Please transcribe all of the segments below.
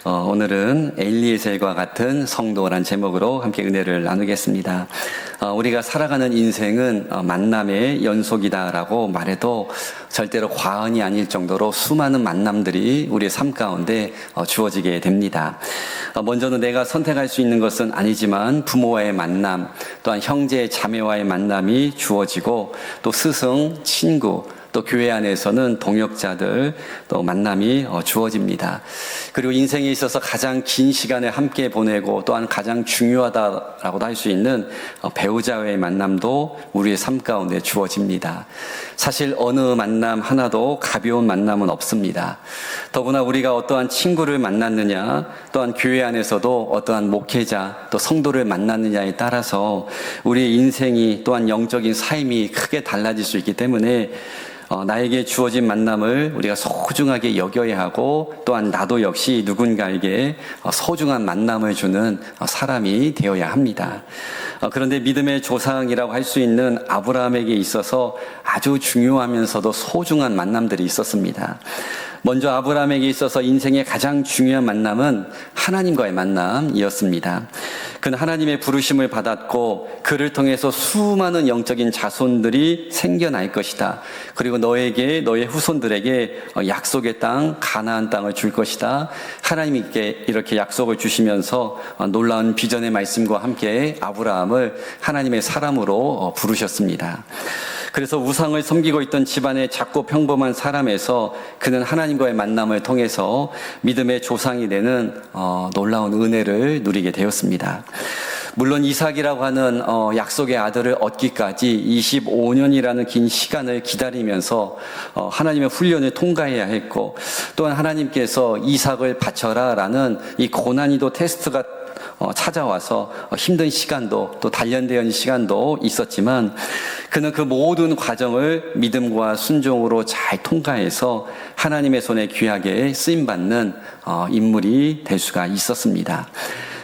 오늘은 엘리에셀과 같은 성도란 제목으로 함께 은혜를 나누겠습니다. 우리가 살아가는 인생은 만남의 연속이다라고 말해도 절대로 과언이 아닐 정도로 수많은 만남들이 우리의 삶 가운데 주어지게 됩니다. 먼저는 내가 선택할 수 있는 것은 아니지만 부모와의 만남, 또한 형제, 자매와의 만남이 주어지고 또 스승, 친구, 또 교회 안에서는 동역자들, 또 만남이 주어집니다. 그리고 인생에 있어서 가장 긴 시간을 함께 보내고 또한 가장 중요하다라고도 할 수 있는 배우자와의 만남도 우리의 삶 가운데 주어집니다. 사실 어느 만남 하나도 가벼운 만남은 없습니다. 더구나 우리가 어떠한 친구를 만났느냐, 또한 교회 안에서도 어떠한 목회자, 또 성도를 만났느냐에 따라서 우리의 인생이 또한 영적인 삶이 크게 달라질 수 있기 때문에 나에게 주어진 만남을 우리가 소중하게 여겨야 하고 또한 나도 역시 누군가에게 소중한 만남을 주는 사람이 되어야 합니다. 그런데 믿음의 조상이라고 할 수 있는 아브라함에게 있어서 아주 중요하면서도 소중한 만남들이 있었습니다. 먼저 아브라함에게 있어서 인생의 가장 중요한 만남은 하나님과의 만남이었습니다. 그는 하나님의 부르심을 받았고 그를 통해서 수많은 영적인 자손들이 생겨날 것이다. 그리고 너에게, 너의 후손들에게 약속의 땅, 가나안 땅을 줄 것이다. 하나님께 이렇게 약속을 주시면서 놀라운 비전의 말씀과 함께 아브라함을 하나님의 사람으로 부르셨습니다. 그래서 우상을 섬기고 있던 집안의 작고 평범한 사람에서 그는 하나님과의 만남을 통해서 믿음의 조상이 되는 놀라운 은혜를 누리게 되었습니다. 물론 이삭이라고 하는 약속의 아들을 얻기까지 25년이라는 긴 시간을 기다리면서 하나님의 훈련을 통과해야 했고, 또한 하나님께서 이삭을 바쳐라라는 이 고난이도 테스트가 찾아와서 힘든 시간도 또 단련되는 시간도 있었지만 그는 그 모든 과정을 믿음과 순종으로 잘 통과해서 하나님의 손에 귀하게 쓰임받는 인물이 될 수가 있었습니다.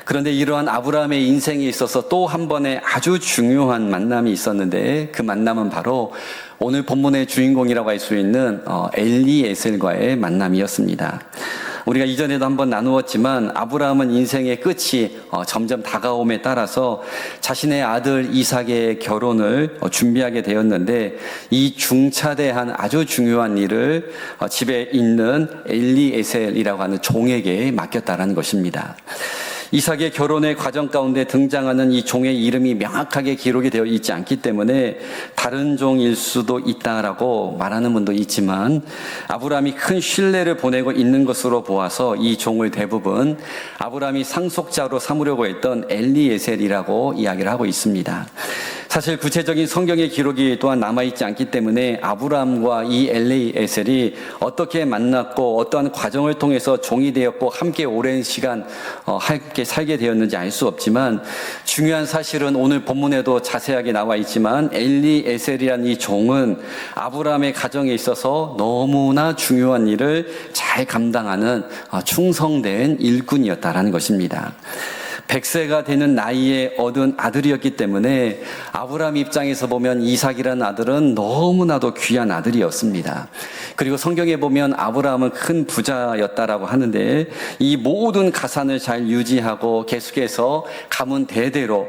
그런데 이러한 아브라함의 인생에 있어서 또 한 번의 아주 중요한 만남이 있었는데 그 만남은 바로 오늘 본문의 주인공이라고 할 수 있는 엘리에셀과의 만남이었습니다. 우리가 이전에도 한번 나누었지만 아브라함은 인생의 끝이 점점 다가옴에 따라서 자신의 아들 이삭의 결혼을 준비하게 되었는데 이 중차대한 아주 중요한 일을 집에 있는 엘리에셀이라고 하는 종에게 맡겼다라는 것입니다. 이삭의 결혼의 과정 가운데 등장하는 이 종의 이름이 명확하게 기록이 되어 있지 않기 때문에 다른 종일 수도 있다라고 말하는 분도 있지만 아브라함이 큰 신뢰를 보내고 있는 것으로 보아서 이 종을 대부분 아브라함이 상속자로 삼으려고 했던 엘리에셀이라고 이야기를 하고 있습니다. 사실 구체적인 성경의 기록이 또한 남아있지 않기 때문에 아브라함과 이 엘리에셀이 어떻게 만났고 어떠한 과정을 통해서 종이 되었고 함께 오랜 시간 함께 살게 되었는지 알 수 없지만 중요한 사실은 오늘 본문에도 자세하게 나와 있지만 엘리에셀이라는 이 종은 아브라함의 가정에 있어서 너무나 중요한 일을 잘 감당하는 충성된 일꾼이었다라는 것입니다. 100세가 되는 나이에 얻은 아들이었기 때문에 아브라함 입장에서 보면 이삭이라는 아들은 너무나도 귀한 아들이었습니다. 그리고 성경에 보면 아브라함은 큰 부자였다라고 하는데 이 모든 가산을 잘 유지하고 계속해서 가문 대대로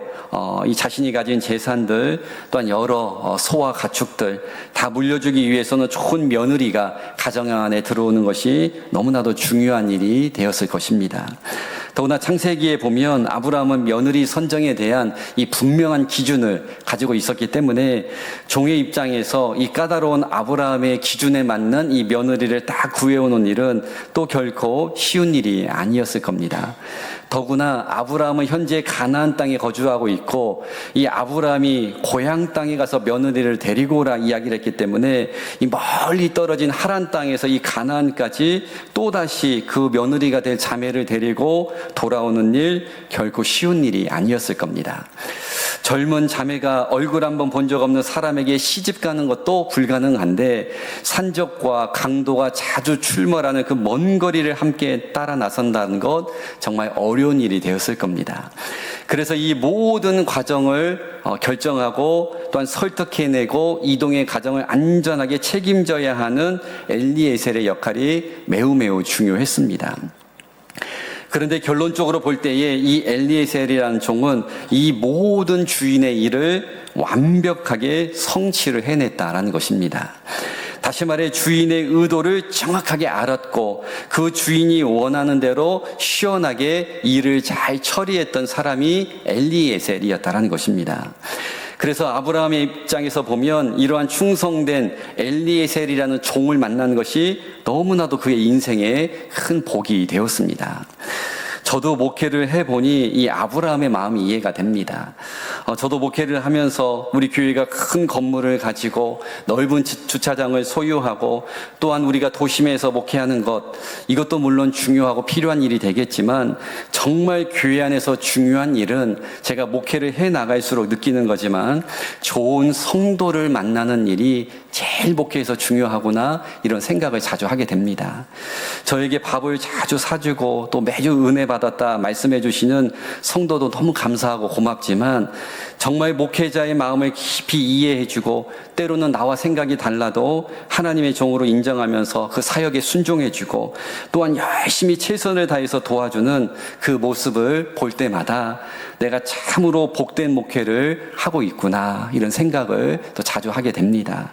이 자신이 가진 재산들 또한 여러 소와 가축들 다 물려주기 위해서는 좋은 며느리가 가정 안에 들어오는 것이 너무나도 중요한 일이 되었을 것입니다. 더구나 창세기에 보면 아브라함은 며느리 선정에 대한 이 분명한 기준을 가지고 있었기 때문에 종의 입장에서 이 까다로운 아브라함의 기준에 맞는 이 며느리를 딱 구해오는 일은 또 결코 쉬운 일이 아니었을 겁니다. 더구나 아브라함은 현재 가나안 땅에 거주하고 있고 이 아브라함이 고향 땅에 가서 며느리를 데리고 오라 이야기를 했기 때문에 이 멀리 떨어진 하란 땅에서 이 가나안까지 또다시 그 며느리가 될 자매를 데리고 돌아오는 일 결코 쉬운 일이 아니었을 겁니다. 젊은 자매가 얼굴 한번 본 적 없는 사람에게 시집 가는 것도 불가능한데 산적과 강도가 자주 출몰하는 그 먼 거리를 함께 따라 나선다는 것 정말 어려운 일이 되었을 겁니다. 그래서 이 모든 과정을 결정하고 또한 설득해내고 이동의 과정을 안전하게 책임져야 하는 엘리에셀의 역할이 매우 중요했습니다. 그런데 결론적으로 볼 때에 이 엘리에셀이라는 종은 이 모든 주인의 일을 완벽하게 성취를 해냈다라는 것입니다. 다시 말해 주인의 의도를 정확하게 알았고 그 주인이 원하는 대로 시원하게 일을 잘 처리했던 사람이 엘리에셀이었다라는 것입니다. 그래서 아브라함의 입장에서 보면 이러한 충성된 엘리에셀이라는 종을 만나는 것이 너무나도 그의 인생에 큰 복이 되었습니다. 저도 목회를 해보니 이 아브라함의 마음이 이해가 됩니다. 저도 목회를 하면서 우리 교회가 큰 건물을 가지고 넓은 주차장을 소유하고 또한 우리가 도심에서 목회하는 것, 이것도 물론 중요하고 필요한 일이 되겠지만 정말 교회 안에서 중요한 일은 제가 목회를 해 나갈수록 느끼는 거지만 좋은 성도를 만나는 일이 제일 목회에서 중요하구나 이런 생각을 자주 하게 됩니다. 저에게 밥을 자주 사주고 또 매주 은혜 받았다 말씀해 주시는 성도도 너무 감사하고 고맙지만 정말 목회자의 마음을 깊이 이해해 주고 때로는 나와 생각이 달라도 하나님의 종으로 인정하면서 그 사역에 순종해 주고 또한 열심히 최선을 다해서 도와주는 그 모습을 볼 때마다 내가 참으로 복된 목회를 하고 있구나 이런 생각을 또 자주 하게 됩니다.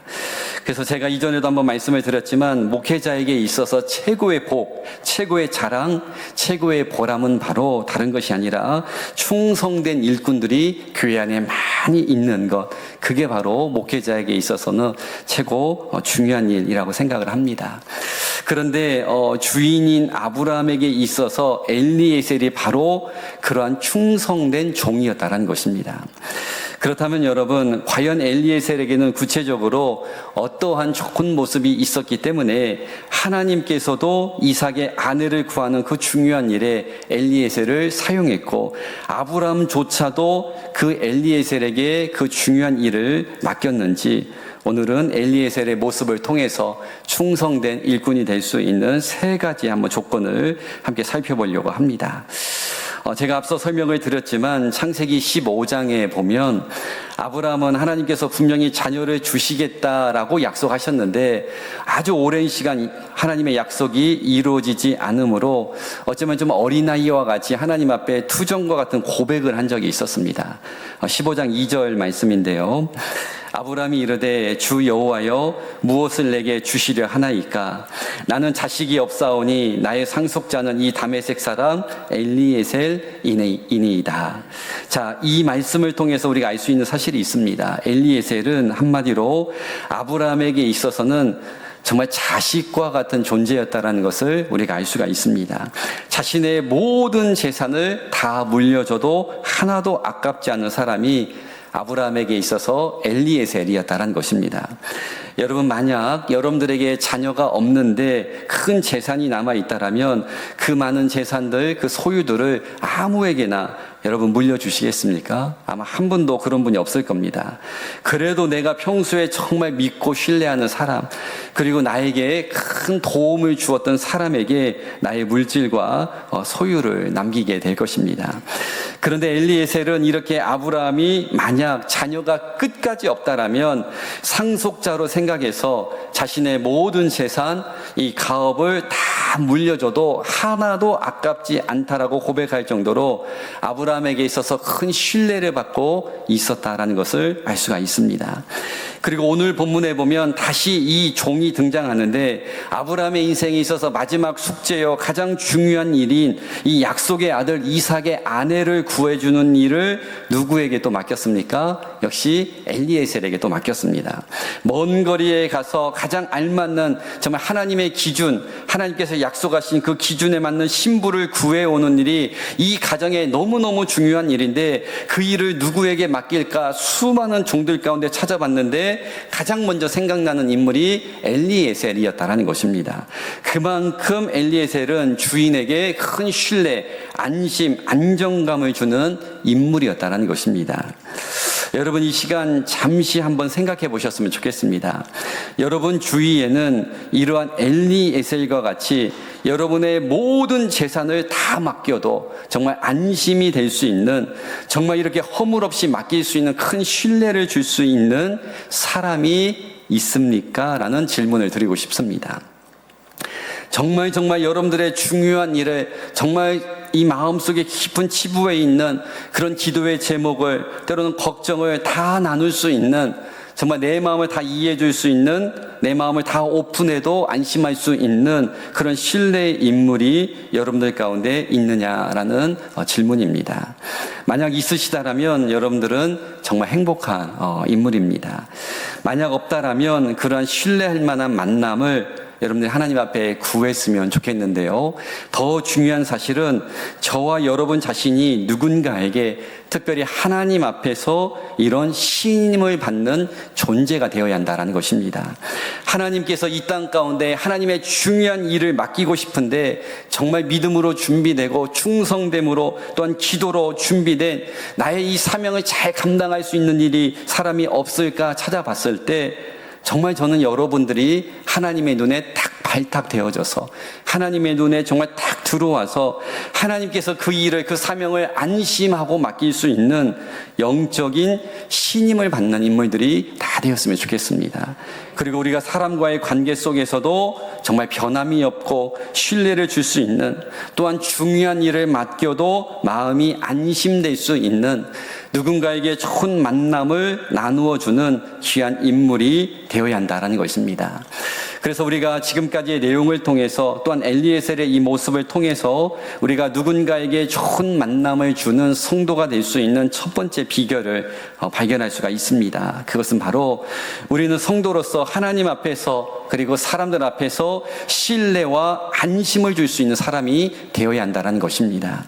그래서 제가 이전에도 한번 말씀을 드렸지만 목회자에게 있어서 최고의 복, 최고의 자랑, 최고의 보람은 바로 다른 것이 아니라 충성된 일꾼들이 교회 안에 많이 있는 것, 그게 바로 목회자에게 있어서는 최고 중요한 일이라고 생각을 합니다. 그런데 주인인 아브라함에게 있어서 엘리에셀이 바로 그러한 충성된 종이었다는 것입니다. 그렇다면 여러분, 과연 엘리에셀에게는 구체적으로 어떠한 좋은 모습이 있었기 때문에 하나님께서도 이삭의 아내를 구하는 그 중요한 일에 엘리에셀을 사용했고 아브라함조차도 그 엘리에셀에게 그 중요한 일을 맡겼는지 오늘은 엘리에셀의 모습을 통해서 충성된 일꾼이 될 수 있는 세 가지 한번 조건을 함께 살펴보려고 합니다. 제가 앞서 설명을 드렸지만 창세기 15장에 보면 아브라함은 하나님께서 분명히 자녀를 주시겠다라고 약속하셨는데 아주 오랜 시간 하나님의 약속이 이루어지지 않으므로 어쩌면 좀 어린아이와 같이 하나님 앞에 투정과 같은 고백을 한 적이 있었습니다. 15장 2절 말씀인데요. 아브라함이 이르되 주 여호와여 무엇을 내게 주시려 하나이까 나는 자식이 없사오니 나의 상속자는 이 다메섹 사람 엘리에셀이니이다. 자, 이 말씀을 통해서 우리가 알 수 있는 사실이 있습니다. 엘리에셀은 한마디로 아브라함에게 있어서는 정말 자식과 같은 존재였다는 것을 우리가 알 수가 있습니다. 자신의 모든 재산을 다 물려줘도 하나도 아깝지 않은 사람이 아브라함에게 있어서 엘리에셀이었다는 것입니다. 여러분, 만약 여러분들에게 자녀가 없는데 큰 재산이 남아있다라면 그 많은 재산들, 그 소유들을 아무에게나 여러분 물려주시겠습니까? 아마 한 분도 그런 분이 없을 겁니다. 그래도 내가 평소에 정말 믿고 신뢰하는 사람, 그리고 나에게 큰 도움을 주었던 사람에게 나의 물질과 소유를 남기게 될 것입니다. 그런데 엘리에셀은 이렇게 아브라함이 만약 자녀가 끝까지 없다라면 상속자로 생각해서 자신의 모든 재산, 이 가업을 다 물려줘도 하나도 아깝지 않다라고 고백할 정도로 아브라함에게 있어서 큰 신뢰를 받고 있었다라는 것을 알 수가 있습니다. 그리고 오늘 본문에 보면 다시 이 종이 등장하는데 아브라함의 인생에 있어서 마지막 숙제요 가장 중요한 일인 이 약속의 아들 이삭의 아내를 구해주는 일을 누구에게 또 맡겼습니까? 역시 엘리에셀에게 또 맡겼습니다. 먼 거리에 가서 가장 알맞는 정말 하나님의 기준, 하나님께서 약속하신 그 기준에 맞는 신부를 구해오는 일이 이 가정에 너무너무 중요한 일인데 그 일을 누구에게 맡길까 수많은 종들 가운데 찾아봤는데 가장 먼저 생각나는 인물이 엘리에셀이었다는 것입니다. 그만큼 엘리에셀은 주인에게 큰 신뢰, 안심, 안정감을 주는 인물이었다는 것입니다. 여러분, 이 시간 잠시 한번 생각해 보셨으면 좋겠습니다. 여러분 주위에는 이러한 엘리에셀과 같이 여러분의 모든 재산을 다 맡겨도 정말 안심이 될 수 있는, 정말 이렇게 허물 없이 맡길 수 있는 큰 신뢰를 줄 수 있는 사람이 있습니까? 라는 질문을 드리고 싶습니다. 정말 여러분들의 중요한 일을 정말 이 마음속에 깊은 치부에 있는 그런 기도의 제목을, 때로는 걱정을 다 나눌 수 있는, 정말 내 마음을 다 이해해 줄 수 있는, 내 마음을 다 오픈해도 안심할 수 있는 그런 신뢰의 인물이 여러분들 가운데 있느냐라는 질문입니다. 만약 있으시다라면 여러분들은 정말 행복한 인물입니다. 만약 없다라면 그러한 신뢰할 만한 만남을 여러분들이 하나님 앞에 구했으면 좋겠는데요. 더 중요한 사실은 저와 여러분 자신이 누군가에게, 특별히 하나님 앞에서 이런 신임을 받는 존재가 되어야 한다는 것입니다. 하나님께서 이 땅 가운데 하나님의 중요한 일을 맡기고 싶은데 정말 믿음으로 준비되고 충성됨으로 또한 기도로 준비된 나의 이 사명을 잘 감당할 수 있는 일이 사람이 없을까 찾아봤을 때 정말 저는 여러분들이 하나님의 눈에 딱 발탁되어져서 하나님의 눈에 정말 딱 들어와서 하나님께서 그 일을, 그 사명을 안심하고 맡길 수 있는 영적인 신임을 받는 인물들이 다 되었으면 좋겠습니다. 그리고 우리가 사람과의 관계 속에서도 정말 변함이 없고 신뢰를 줄 수 있는, 또한 중요한 일을 맡겨도 마음이 안심될 수 있는, 누군가에게 좋은 만남을 나누어주는 귀한 인물이 되어야 한다는 것입니다. 그래서 우리가 지금까지의 내용을 통해서, 또한 엘리에셀의 이 모습을 통해서 우리가 누군가에게 좋은 만남을 주는 성도가 될 수 있는 첫 번째 비결을 발견할 수가 있습니다. 그것은 바로 우리는 성도로서 하나님 앞에서, 그리고 사람들 앞에서 신뢰와 안심을 줄 수 있는 사람이 되어야 한다는 것입니다.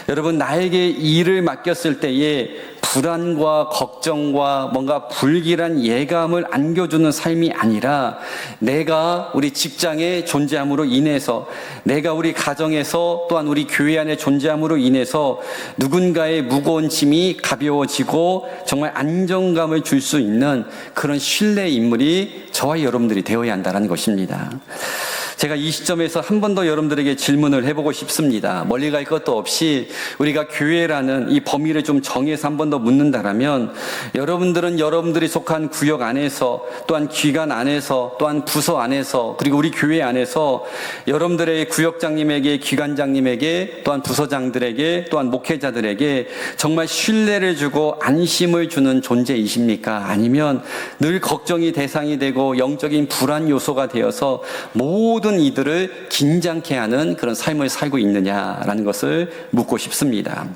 여러분, 나에게 일을 맡겼을 때에 불안과 걱정과 뭔가 불길한 예감을 안겨주는 삶이 아니라, 내가 우리 직장에 존재함으로 인해서, 내가 우리 가정에서, 또한 우리 교회 안에 존재함으로 인해서 누군가의 무거운 짐이 가벼워지고 정말 안정감을 줄 수 있는 그런 신뢰의 인물이 저와 여러분들이 되어야 한다는 것입니다. 제가 이 시점에서 한 번 더 여러분들에게 질문을 해보고 싶습니다. 멀리 갈 것도 없이 우리가 교회라는 이 범위를 좀 정해서 한 번 더 묻는다라면, 여러분들은 여러분들이 속한 구역 안에서, 또한 기관 안에서, 또한 부서 안에서, 그리고 우리 교회 안에서 여러분들의 구역장님에게, 기관장님에게, 또한 부서장들에게, 또한 목회자들에게 정말 신뢰를 주고 안심을 주는 존재이십니까? 아니면 늘 걱정이 대상이 되고 영적인 불안 요소가 되어서 모든 이들을 긴장케 하는 그런 삶을 살고 있느냐라는 것을 묻고 싶습니다.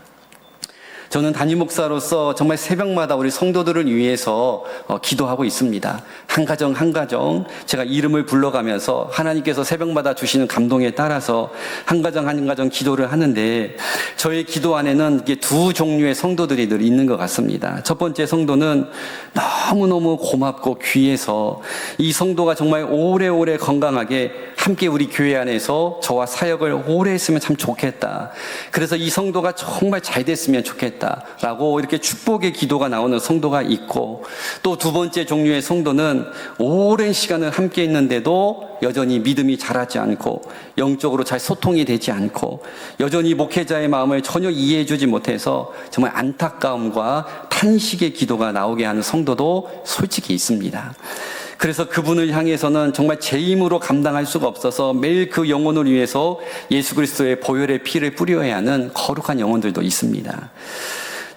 저는 담임 목사로서 정말 새벽마다 우리 성도들을 위해서 기도하고 있습니다. 한 가정 한 가정 제가 이름을 불러가면서 하나님께서 새벽마다 주시는 감동에 따라서 한 가정 한 가정 기도를 하는데, 저의 기도 안에는 이게 두 종류의 성도들이 늘 있는 것 같습니다. 첫 번째 성도는 너무너무 고맙고 귀해서 이 성도가 정말 오래오래 건강하게 함께 우리 교회 안에서 저와 사역을 오래 했으면 참 좋겠다. 그래서 이 성도가 정말 잘 됐으면 좋겠다 라고 이렇게 축복의 기도가 나오는 성도가 있고, 또 두 번째 종류의 성도는 오랜 시간을 함께 있는데도 여전히 믿음이 자라지 않고 영적으로 잘 소통이 되지 않고 여전히 목회자의 마음을 전혀 이해해 주지 못해서 정말 안타까움과 탄식의 기도가 나오게 하는 성도도 솔직히 있습니다. 그래서 그분을 향해서는 정말 제 힘으로 감당할 수가 없어서 매일 그 영혼을 위해서 예수 그리스도의 보혈의 피를 뿌려야 하는 거룩한 영혼들도 있습니다.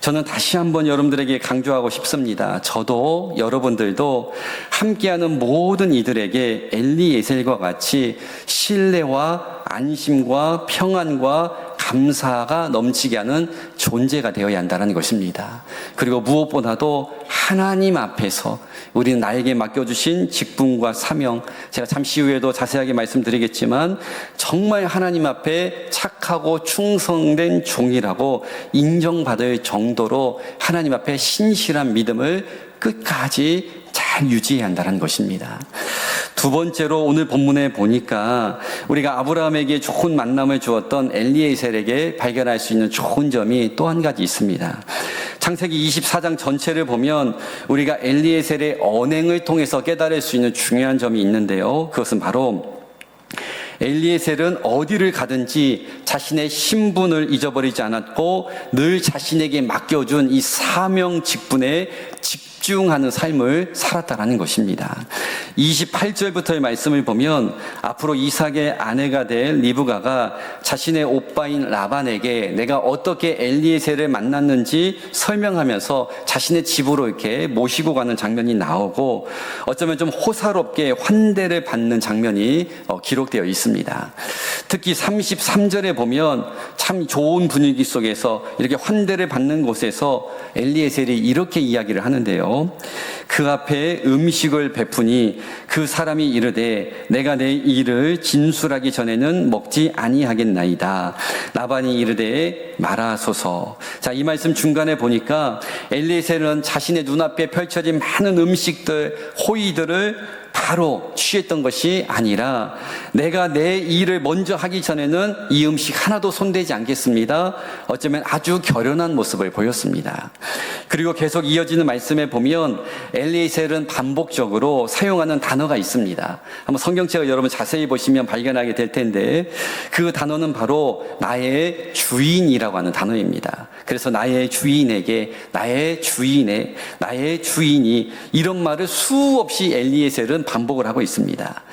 저는 다시 한번 여러분들에게 강조하고 싶습니다. 저도 여러분들도 함께하는 모든 이들에게 엘리에셀과 같이 신뢰와 안심과 평안과 감사가 넘치게 하는 존재가 되어야 한다는 것입니다. 그리고 무엇보다도 하나님 앞에서 우리는 나에게 맡겨주신 직분과 사명, 제가 잠시 후에도 자세하게 말씀드리겠지만 정말 하나님 앞에 착하고 충성된 종이라고 인정받을 정도로 하나님 앞에 신실한 믿음을 끝까지 잘 유지해야 한다는 것입니다. 두 번째로 오늘 본문에 보니까 우리가 아브라함에게 좋은 만남을 주었던 엘리에셀에게 발견할 수 있는 좋은 점이 또 한 가지 있습니다. 창세기 24장 전체를 보면 우리가 엘리에셀의 언행을 통해서 깨달을 수 있는 중요한 점이 있는데요. 그것은 바로 엘리에셀은 어디를 가든지 자신의 신분을 잊어버리지 않았고 늘 자신에게 맡겨준 이 사명 직분에 집중해서 집중하는 삶을 살았다라는 것입니다. 28절부터의 말씀을 보면 앞으로 이삭의 아내가 될 리브가가 자신의 오빠인 라반에게 내가 어떻게 엘리에셀을 만났는지 설명하면서 자신의 집으로 이렇게 모시고 가는 장면이 나오고, 어쩌면 좀 호사롭게 환대를 받는 장면이 기록되어 있습니다. 특히 33절에 보면 참 좋은 분위기 속에서 이렇게 환대를 받는 곳에서 엘리에셀이 이렇게 이야기를 하는데요. 그 앞에 음식을 베푸니 그 사람이 이르되 내가 내 일을 진술하기 전에는 먹지 아니하겠나이다. 라반이 이르되 말하소서. 자, 이 말씀 중간에 보니까 엘리에셀은 자신의 눈앞에 펼쳐진 많은 음식들, 호의들을 바로 취했던 것이 아니라 내가 내 일을 먼저 하기 전에는 이 음식 하나도 손대지 않겠습니다. 어쩌면 아주 결연한 모습을 보였습니다. 그리고 계속 이어지는 말씀에 보면 엘리에셀은 반복적으로 사용하는 단어가 있습니다. 한번 성경책을 여러분 자세히 보시면 발견하게 될 텐데, 그 단어는 바로 나의 주인이라고 하는 단어입니다. 그래서 나의 주인에게 나의 주인이 이런 말을 수없이 엘리에셀은 반복을 하고 있습니다.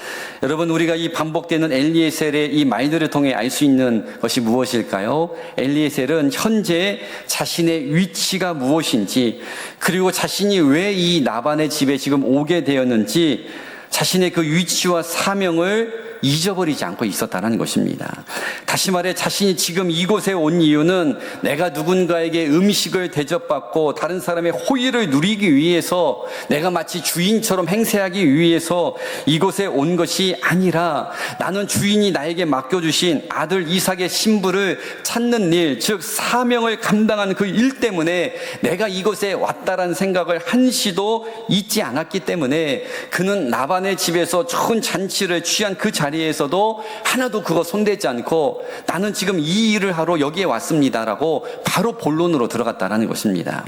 여러분, 우리가 이 반복되는 엘리에셀의 이 말들을 통해 알 수 있는 것이 무엇일까요? 엘리에셀은 현재 자신의 위치가 무엇인지, 그리고 자신이 왜 이 나반의 집에 지금 오게 되었는지 자신의 그 위치와 사명을 잊어버리지 않고 있었다는 것입니다. 다시 말해 자신이 지금 이곳에 온 이유는 내가 누군가에게 음식을 대접받고 다른 사람의 호의를 누리기 위해서, 내가 마치 주인처럼 행세하기 위해서 이곳에 온 것이 아니라 나는 주인이 나에게 맡겨주신 아들 이삭의 신부를 찾는 일, 즉 사명을 감당하는 그 일 때문에 내가 이곳에 왔다라는 생각을 한시도 잊지 않았기 때문에 그는 나반의 집에서 좋은 잔치를 취한 그 자리에서도 하나도 그거 손대지 않고 나는 지금 이 일을 하러 여기에 왔습니다라고 바로 본론으로 들어갔다라는 것입니다.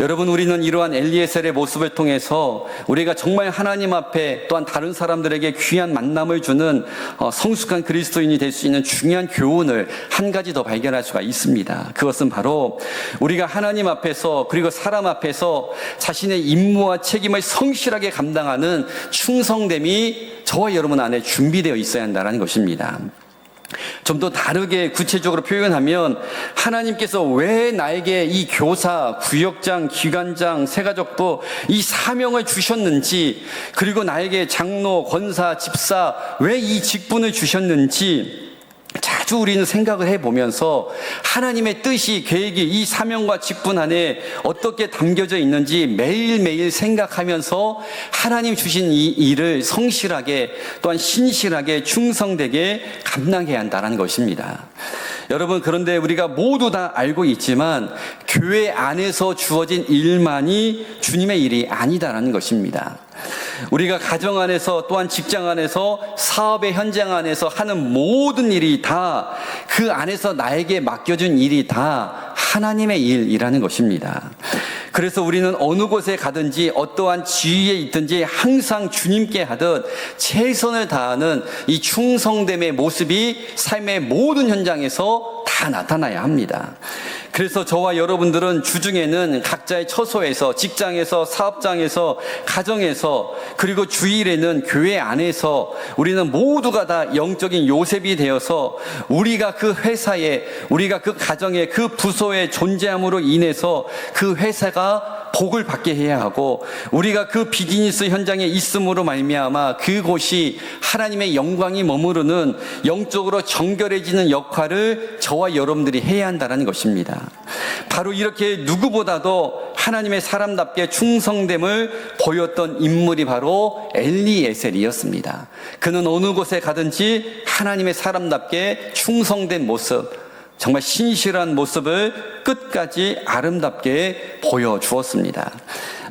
여러분, 우리는 이러한 엘리에셀의 모습을 통해서 우리가 정말 하나님 앞에 또한 다른 사람들에게 귀한 만남을 주는 성숙한 그리스도인이 될 수 있는 중요한 교훈을 한 가지 더 발견할 수가 있습니다. 그것은 바로 우리가 하나님 앞에서 그리고 사람 앞에서 자신의 임무와 책임을 성실하게 감당하는 충성됨이 저와 여러분 안에 준비되어 있어야 한다는 것입니다. 좀 더 다르게 구체적으로 표현하면 하나님께서 왜 나에게 이 교사, 구역장, 기관장, 새가족부 이 사명을 주셨는지, 그리고 나에게 장로, 권사, 집사 왜 이 직분을 주셨는지 자주 우리는 생각을 해보면서 하나님의 뜻이, 계획이 이 사명과 직분 안에 어떻게 담겨져 있는지 매일매일 생각하면서 하나님 주신 이 일을 성실하게 또한 신실하게 충성되게 감당해야 한다는 것입니다. 여러분, 그런데 우리가 모두 다 알고 있지만 교회 안에서 주어진 일만이 주님의 일이 아니다라는 것입니다. 우리가 가정 안에서 또한 직장 안에서 사업의 현장 안에서 하는 모든 일이 다 그 안에서 나에게 맡겨준 일이 다 하나님의 일이라는 것입니다. 그래서 우리는 어느 곳에 가든지 어떠한 지위에 있든지 항상 주님께 하듯 최선을 다하는 이 충성됨의 모습이 삶의 모든 현장에서 다 나타나야 합니다. 그래서 저와 여러분들은 주중에는 각자의 처소에서, 직장에서, 사업장에서, 가정에서, 그리고 주일에는 교회 안에서 우리는 모두가 다 영적인 요셉이 되어서 우리가 그 회사에, 우리가 그 가정에, 그 부서에 존재함으로 인해서 그 회사가 복을 받게 해야 하고, 우리가 그 비즈니스 현장에 있음으로 말미암아 그곳이 하나님의 영광이 머무르는 영적으로 정결해지는 역할을 저와 여러분들이 해야 한다는 것입니다. 바로 이렇게 누구보다도 하나님의 사람답게 충성됨을 보였던 인물이 바로 엘리에셀이었습니다. 그는 어느 곳에 가든지 하나님의 사람답게 충성된 모습, 정말 신실한 모습을 끝까지 아름답게 보여주었습니다.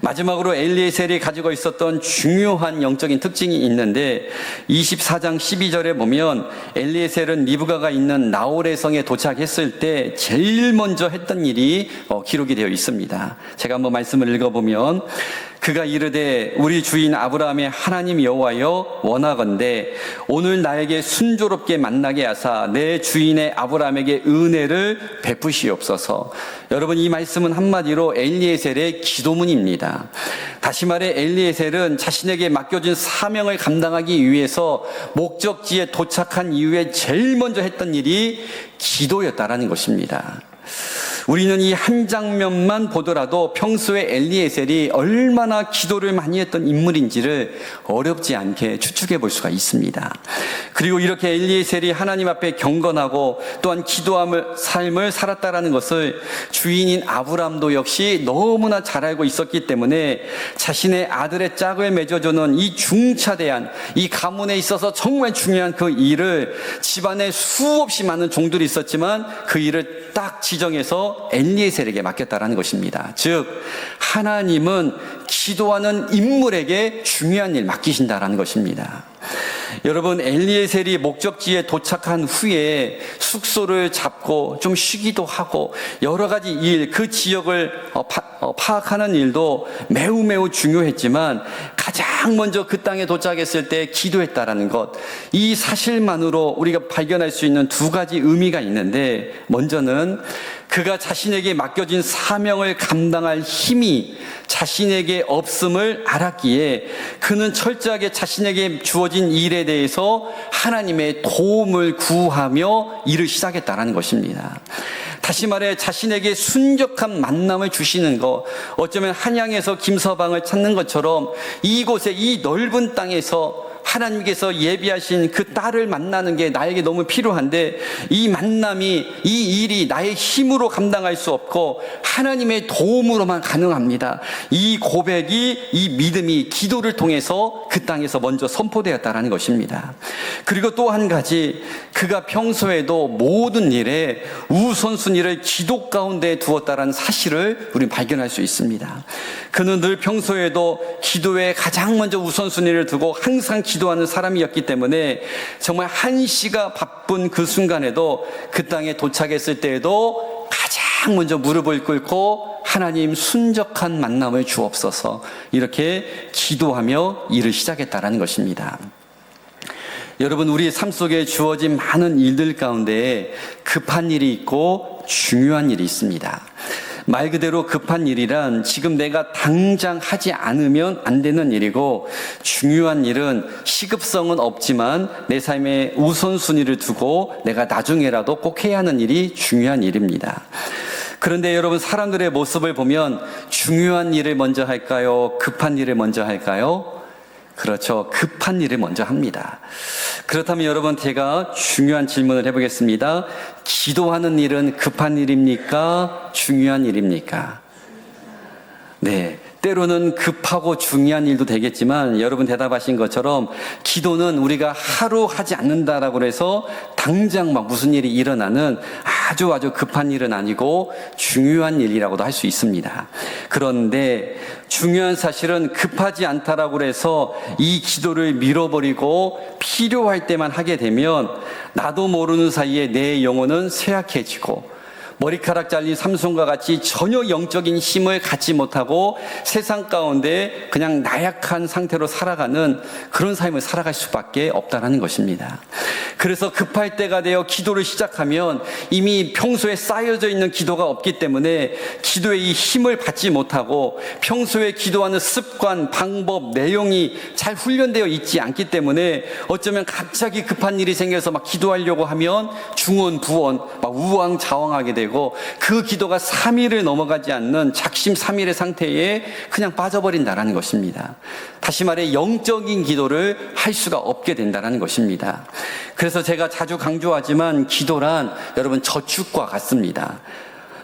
마지막으로 엘리에셀이 가지고 있었던 중요한 영적인 특징이 있는데 24장 12절에 보면 엘리에셀은 리브가가 있는 나홀의 성에 도착했을 때 제일 먼저 했던 일이 기록이 되어 있습니다. 제가 한번 말씀을 읽어보면, 그가 이르되 우리 주인 아브라함의 하나님 여호와여 원하건대 오늘 나에게 순조롭게 만나게 하사 내 주인의 아브라함에게 은혜를 베푸시옵소서. 여러분, 이 말씀은 한마디로 엘리에셀의 기도문입니다. 것입니다. 다시 말해 엘리에셀은 자신에게 맡겨진 사명을 감당하기 위해서 목적지에 도착한 이후에 제일 먼저 했던 일이 기도였다라는 것입니다. 우리는 이 한 장면만 보더라도 평소에 엘리에셀이 얼마나 기도를 많이 했던 인물인지를 어렵지 않게 추측해 볼 수가 있습니다. 그리고 이렇게 엘리에셀이 하나님 앞에 경건하고 또한 기도함을 삶을 살았다라는 것을 주인인 아브람도 역시 너무나 잘 알고 있었기 때문에 자신의 아들의 짝을 맺어주는 이 중차대한 이 가문에 있어서 정말 중요한 그 일을 집안에 수없이 많은 종들이 있었지만 그 일을 딱 지정해서 엘리에셀에게 맡겼다라는 것입니다. 즉 하나님은 기도하는 인물에게 중요한 일 맡기신다라는 것입니다. 여러분, 엘리에셀이 목적지에 도착한 후에 숙소를 잡고 좀 쉬기도 하고 여러 가지 일, 그 지역을 파악하는 일도 매우 중요했지만 가장 먼저 그 땅에 도착했을 때 기도했다라는 것, 이 사실만으로 우리가 발견할 수 있는 두 가지 의미가 있는데, 먼저는 그가 자신에게 맡겨진 사명을 감당할 힘이 자신에게 없음을 알았기에 그는 철저하게 자신에게 주어진 일에 대해서 하나님의 도움을 구하며 일을 시작했다는 것입니다. 다시 말해 자신에게 순적한 만남을 주시는 것, 어쩌면 한양에서 김서방을 찾는 것처럼 이곳에 이 넓은 땅에서 하나님께서 예비하신 그 딸을 만나는 게 나에게 너무 필요한데 이 만남이, 이 일이 나의 힘으로 감당할 수 없고 하나님의 도움으로만 가능합니다. 이 고백이, 이 믿음이 기도를 통해서 그 땅에서 먼저 선포되었다는 것입니다. 그리고 또 한 가지, 그가 평소에도 모든 일에 우선순위를 기도 가운데 두었다는 사실을 우리는 발견할 수 있습니다. 그는 늘 평소에도 기도에 가장 먼저 우선순위를 두고 항상 기도하는 사람이었기 때문에 정말 한시가 바쁜 그 순간에도 그 땅에 도착했을 때에도 가장 먼저 무릎을 꿇고 하나님 순적한 만남을 주옵소서, 이렇게 기도하며 일을 시작했다는 것입니다. 여러분, 우리 삶 속에 주어진 많은 일들 가운데 급한 일이 있고 중요한 일이 있습니다. 말 그대로 급한 일이란 지금 내가 당장 하지 않으면 안 되는 일이고, 중요한 일은 시급성은 없지만 내 삶의 우선순위를 두고 내가 나중에라도 꼭 해야 하는 일이 중요한 일입니다. 그런데 여러분, 사람들의 모습을 보면 중요한 일을 먼저 할까요? 급한 일을 먼저 할까요? 그렇죠. 급한 일을 먼저 합니다. 그렇다면 여러분, 제가 중요한 질문을 해보겠습니다. 기도하는 일은 급한 일입니까? 중요한 일입니까? 네. 때로는 급하고 중요한 일도 되겠지만 여러분 대답하신 것처럼 기도는 우리가 하루 하지 않는다라고 해서 당장 막 무슨 일이 일어나는 아주 급한 일은 아니고 중요한 일이라고도 할 수 있습니다. 그런데 중요한 사실은 급하지 않다라고 해서 이 기도를 밀어버리고 필요할 때만 하게 되면 나도 모르는 사이에 내 영혼은 쇠약해지고 머리카락 잘린 삼손과 같이 전혀 영적인 힘을 갖지 못하고 세상 가운데 그냥 나약한 상태로 살아가는 그런 삶을 살아갈 수밖에 없다는 것입니다. 그래서 급할 때가 되어 기도를 시작하면 이미 평소에 쌓여져 있는 기도가 없기 때문에 기도의 이 힘을 받지 못하고 평소에 기도하는 습관, 방법, 내용이 잘 훈련되어 있지 않기 때문에 어쩌면 갑자기 급한 일이 생겨서 막 기도하려고 하면 중언부언, 막 우왕좌왕하게 되고 그 기도가 3일을 넘어가지 않는 작심삼일의 상태에 그냥 빠져버린다는 것입니다. 다시 말해 영적인 기도를 할 수가 없게 된다는 것입니다. 그래서 제가 자주 강조하지만 기도란 여러분 저축과 같습니다.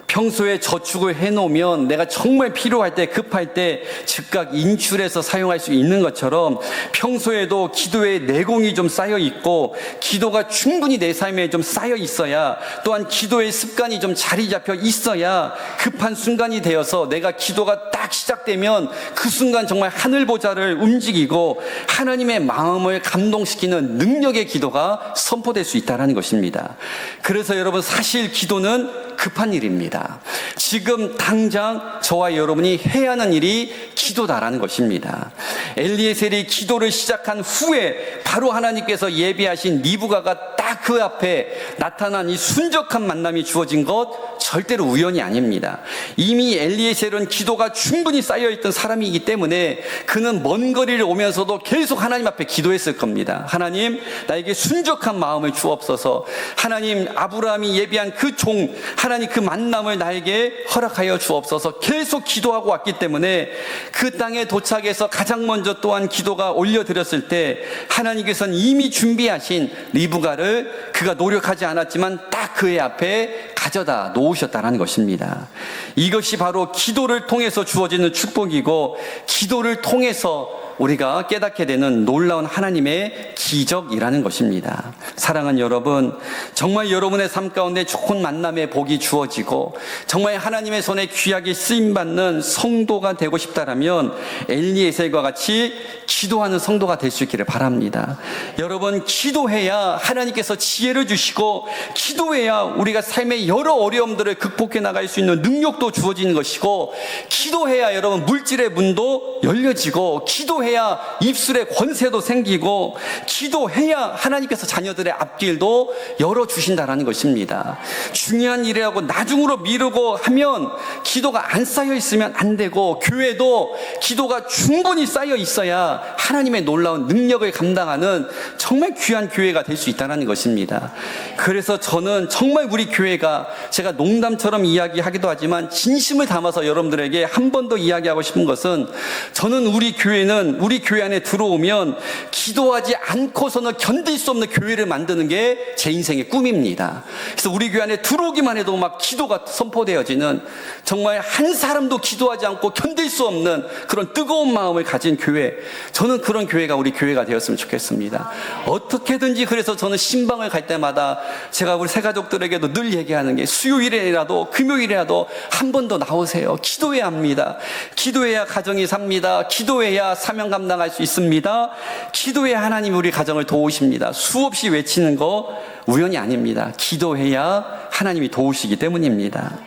평소에 저축을 해놓으면 내가 정말 필요할 때, 급할 때 즉각 인출해서 사용할 수 있는 것처럼 평소에도 기도의 내공이 좀 쌓여 있고 기도가 충분히 내 삶에 좀 쌓여 있어야, 또한 기도의 습관이 좀 자리 잡혀 있어야 급한 순간이 되어서 내가 기도가 딱 시작되면 그 순간 정말 하늘 보좌를 움직이고 하나님의 마음을 감동시키는 능력의 기도가 선포될 수 있다는 것입니다. 그래서 여러분, 사실 기도는 급한 일입니다. 지금 당장 저와 여러분이 해야 하는 일이 기도다라는 것입니다. 엘리에셀이 기도를 시작한 후에 바로 하나님께서 예비하신 리브가가 딱 딱 그 앞에 나타난 이 순적한 만남이 주어진 것 절대로 우연이 아닙니다. 이미 엘리에셀은 기도가 충분히 쌓여있던 사람이기 때문에 그는 먼 거리를 오면서도 계속 하나님 앞에 기도했을 겁니다. 하나님, 나에게 순적한 마음을 주옵소서. 하나님, 아브라함이 예비한 그 종, 하나님 그 만남을 나에게 허락하여 주옵소서. 계속 기도하고 왔기 때문에 그 땅에 도착해서 가장 먼저 또한 기도가 올려드렸을 때 하나님께서는 이미 준비하신 리브가를 그가 노력하지 않았지만 딱 그의 앞에 가져다 놓으셨다는 것입니다. 이것이 바로 기도를 통해서 주어지는 축복이고 기도를 통해서 우리가 깨닫게 되는 놀라운 하나님의 기적이라는 것입니다. 사랑하는 여러분, 정말 여러분의 삶 가운데 좋은 만남의 복이 주어지고 정말 하나님의 손에 귀하게 쓰임받는 성도가 되고 싶다라면 엘리에셀과 같이 기도하는 성도가 될 수 있기를 바랍니다. 여러분, 기도해야 하나님께서 지혜를 주시고 기도해야 우리가 삶의 여러 어려움들을 극복해 나갈 수 있는 능력도 주어지는 것이고 기도해야 여러분 물질의 문도 열려지고 기도해야 입술의 권세도 생기고 기도해야 하나님께서 자녀들의 앞길도 열어주신다라는 것입니다. 중요한 일이라고 나중으로 미루고 하면 기도가 안 쌓여 있으면 안 되고 교회도 기도가 충분히 쌓여 있어야 하나님의 놀라운 능력을 감당하는 정말 귀한 교회가 될 수 있다는 것입니다. 그래서 저는 정말 우리 교회가 제가 농담처럼 이야기하기도 하지만 진심을 담아서 여러분들에게 한 번 더 이야기하고 싶은 것은 저는 우리 교회는 우리 교회 안에 들어오면 기도하지 않고서는 견딜 수 없는 교회를 만드는 게 제 인생의 꿈입니다. 그래서 우리 교회 안에 들어오기만 해도 막 기도가 선포되어지는 정말 한 사람도 기도하지 않고 견딜 수 없는 그런 뜨거운 마음을 가진 교회, 저는 그런 교회가 우리 교회가 되었으면 좋겠습니다. 어떻게든지 그래서 저는 신방을 갈 때마다 제가 우리 새가족들에게도 늘 얘기하는 게 수요일이라도 금요일이라도 한 번 더 나오세요. 기도해야 합니다. 기도해야 가정이 삽니다. 기도해야 사명 감당할 수 있습니다. 기도해야 하나님이 우리 가정을 도우십니다. 수없이 외치는 거 우연이 아닙니다. 기도해야 하나님이 도우시기 때문입니다.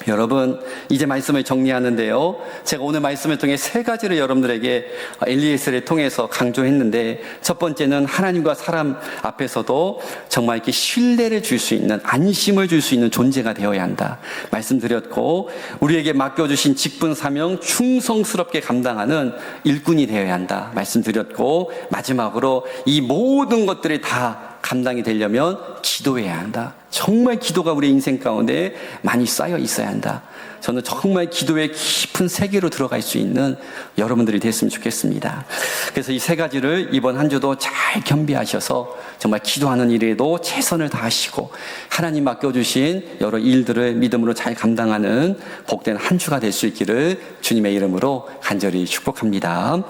여러분, 이제 말씀을 정리하는데요, 제가 오늘 말씀을 통해 세 가지를 여러분들에게 엘리에셀을 통해서 강조했는데, 첫 번째는 하나님과 사람 앞에서도 정말 이렇게 신뢰를 줄 수 있는, 안심을 줄 수 있는 존재가 되어야 한다 말씀드렸고, 우리에게 맡겨주신 직분 사명 충성스럽게 감당하는 일꾼이 되어야 한다 말씀드렸고, 마지막으로 이 모든 것들이 다 감당이 되려면 기도해야 한다. 정말 기도가 우리 인생 가운데 많이 쌓여 있어야 한다. 저는 정말 기도의 깊은 세계로 들어갈 수 있는 여러분들이 됐으면 좋겠습니다. 그래서 이 세 가지를 이번 한 주도 잘 겸비하셔서 정말 기도하는 일에도 최선을 다하시고 하나님 맡겨주신 여러 일들을 믿음으로 잘 감당하는 복된 한 주가 될 수 있기를 주님의 이름으로 간절히 축복합니다.